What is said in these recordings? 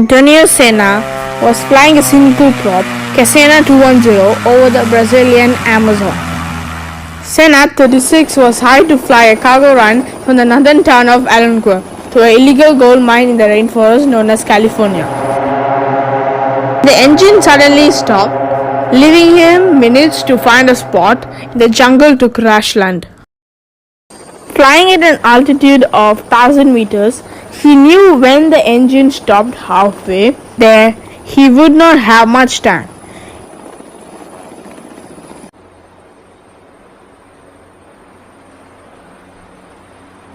Antonio Sena was flying a single prop Sena 210 over the Brazilian Amazon. Sena 36 was hired to fly a cargo run from the northern town of Alenquer to an illegal gold mine in the rainforest known as California. The engine suddenly stopped, leaving him minutes to find a spot in the jungle to crash land. Flying at an altitude of 1000 meters, he knew when the engine stopped halfway there, he would not have much time.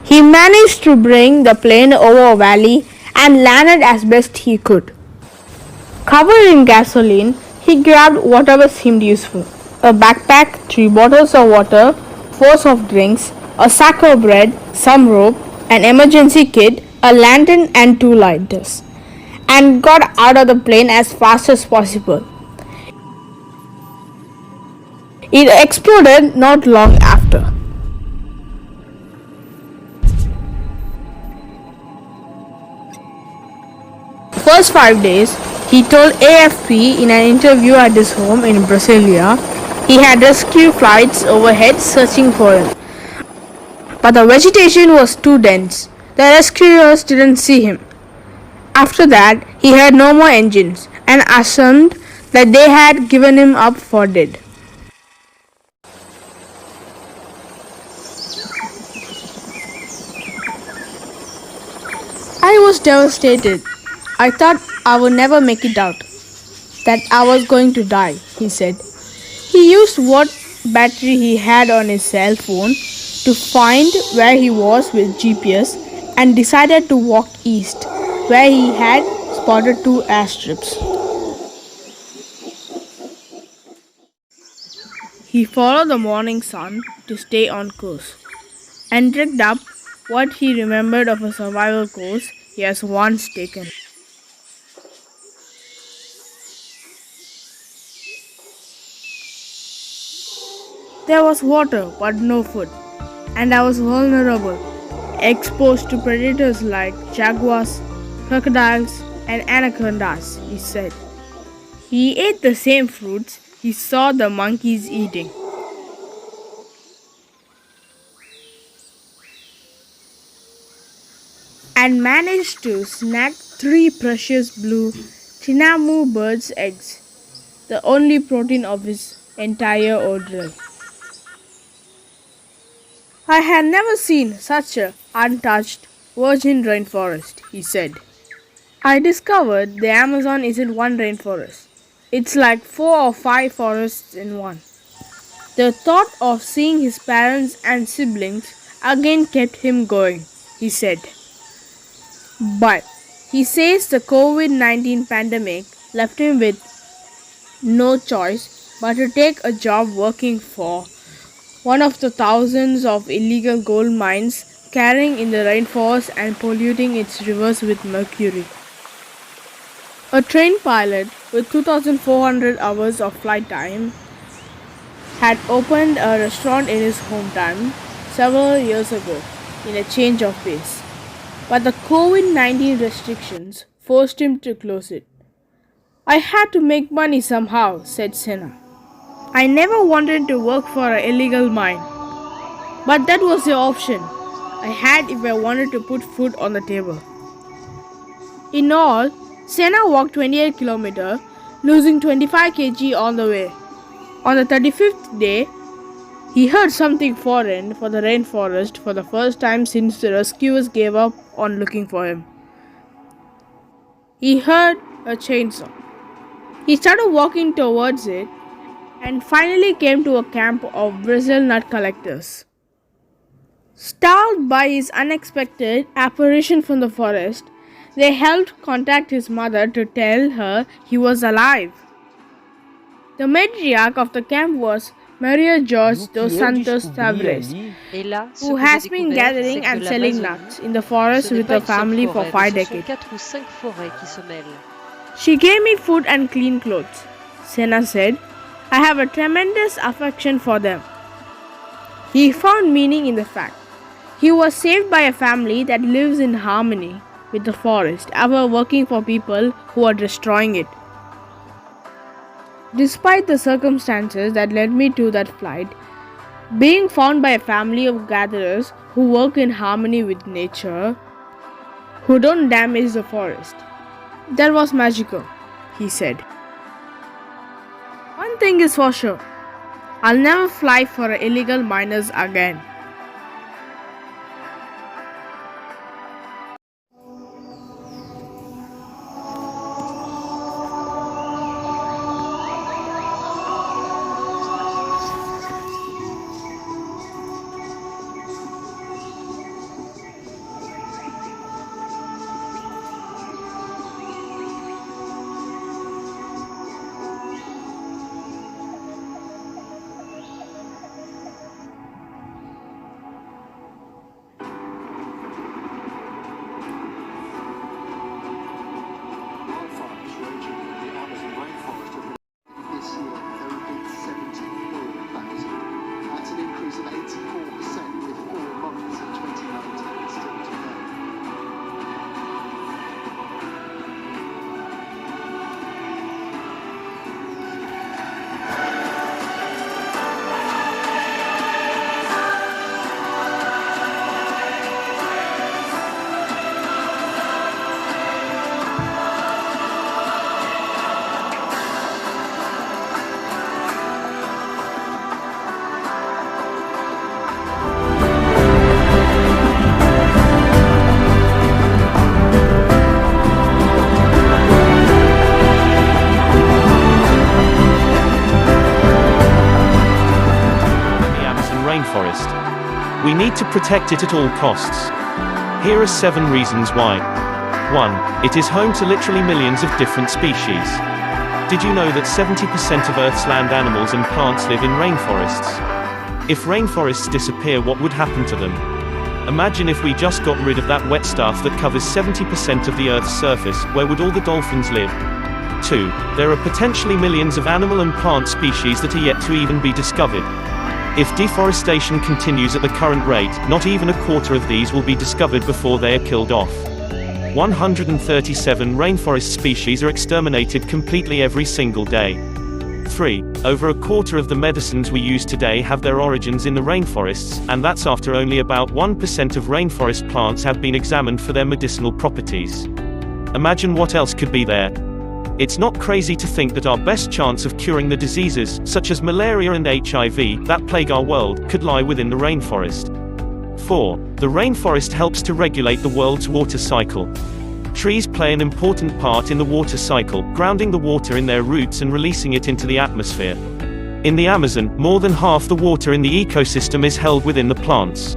He managed to bring the plane over a valley and landed as best he could. Covered in gasoline, he grabbed whatever seemed useful: a backpack, 3 bottles of water, 4 soft drinks, a sack of bread, some rope, an emergency kit, a lantern and 2 lighters, and got out of the plane as fast as possible. It exploded not long after. First 5 days, he told AFP in an interview at his home in Brasilia, he had rescue flights overhead searching for him. But the vegetation was too dense. The rescuers didn't see him. After that, he heard no more engines and assumed that they had given him up for dead. I was devastated. I thought I would never make it out, that I was going to die, he said. He used what battery he had on his cell phone to find where he was with GPS and decided to walk east, where he had spotted 2 airstrips. He followed the morning sun to stay on course and trekked up what he remembered of a survival course he has once taken. There was water but no food, and I was vulnerable, exposed to predators like jaguars, crocodiles, and anacondas, he said. He ate the same fruits he saw the monkeys eating. And managed to snag 3 precious blue tinamou birds' eggs, the only protein of his entire ordeal. I had never seen such an untouched, virgin rainforest, he said. I discovered the Amazon isn't one rainforest. It's like 4 or 5 forests in one. The thought of seeing his parents and siblings again kept him going, he said. But he says the COVID-19 pandemic left him with no choice but to take a job working for one of the thousands of illegal gold mines carrying in the rainforest and polluting its rivers with mercury. A trained pilot with 2,400 hours of flight time had opened a restaurant in his hometown several years ago in a change of pace. But the COVID-19 restrictions forced him to close it. I had to make money somehow, said Sena. I never wanted to work for an illegal mine, but that was the option I had if I wanted to put food on the table. In all, Sena walked 28 kilometers, losing 25 kg on the way. On the 35th day, he heard something foreign for the rainforest for the first time since the rescuers gave up on looking for him. He heard a chainsaw. He started walking towards it and finally came to a camp of Brazil nut collectors. Startled by his unexpected apparition from the forest, they helped contact his mother to tell her he was alive. The matriarch of the camp was Maria Jorge dos Santos Tavares, who has been gathering and selling nuts in the forest with her family for 5 decades. She gave me food and clean clothes, Sena said. I have a tremendous affection for them. He found meaning in the fact he was saved by a family that lives in harmony with the forest, ever working for people who are destroying it. Despite the circumstances that led me to that flight, being found by a family of gatherers who work in harmony with nature, who don't damage the forest, that was magical, he said. One thing is for sure, I'll never fly for illegal miners again. Wildfires raging in the Amazon rainforest have been this year. There have been 70 million fires. That's an increase of 84% with 4 months in 2019 still to go. Rainforest. We need to protect it at all costs. Here are 7 reasons why. 1. It is home to literally millions of different species. Did you know that 70% of Earth's land animals and plants live in rainforests? If rainforests disappear, what would happen to them? Imagine if we just got rid of that wet stuff that covers 70% of the Earth's surface, where would all the dolphins live? 2. There are potentially millions of animal and plant species that are yet to even be discovered. If deforestation continues at the current rate, not even a quarter of these will be discovered before they are killed off. 137 rainforest species are exterminated completely every single day. 3. Over a quarter of the medicines we use today have their origins in the rainforests, and that's after only about 1% of rainforest plants have been examined for their medicinal properties. Imagine what else could be there. It's not crazy to think that our best chance of curing the diseases, such as malaria and HIV, that plague our world, could lie within the rainforest. 4. The rainforest helps to regulate the world's water cycle. Trees play an important part in the water cycle, grounding the water in their roots and releasing it into the atmosphere. In the Amazon, more than half the water in the ecosystem is held within the plants.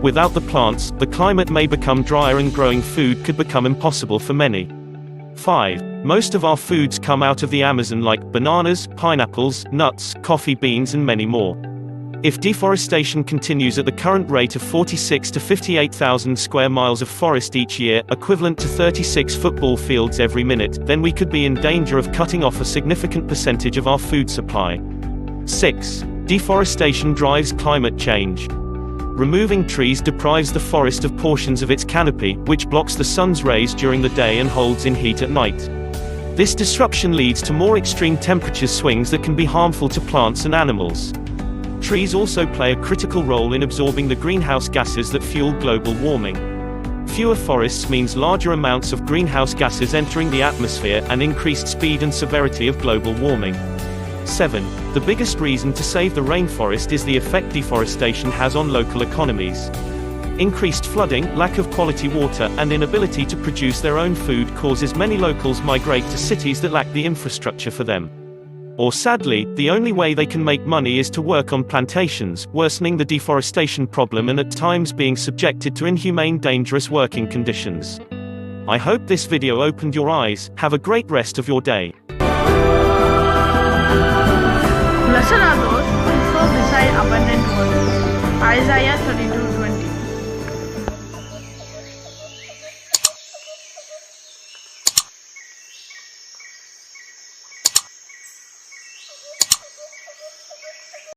Without the plants, the climate may become drier and growing food could become impossible for many. 5. Most of our foods come out of the Amazon, like bananas, pineapples, nuts, coffee beans and many more. If deforestation continues at the current rate of 46 to 58,000 square miles of forest each year, equivalent to 36 football fields every minute, then we could be in danger of cutting off a significant percentage of our food supply. 6. Deforestation drives climate change. Removing trees deprives the forest of portions of its canopy, which blocks the sun's rays during the day and holds in heat at night. This disruption leads to more extreme temperature swings that can be harmful to plants and animals. Trees also play a critical role in absorbing the greenhouse gases that fuel global warming. Fewer forests means larger amounts of greenhouse gases entering the atmosphere and increased speed and severity of global warming. 7. The biggest reason to save the rainforest is the effect deforestation has on local economies. Increased flooding, lack of quality water, and inability to produce their own food causes many locals migrate to cities that lack the infrastructure for them. Or sadly, the only way they can make money is to work on plantations, worsening the deforestation problem and at times being subjected to inhumane, dangerous working conditions. I hope this video opened your eyes. Have a great rest of your day.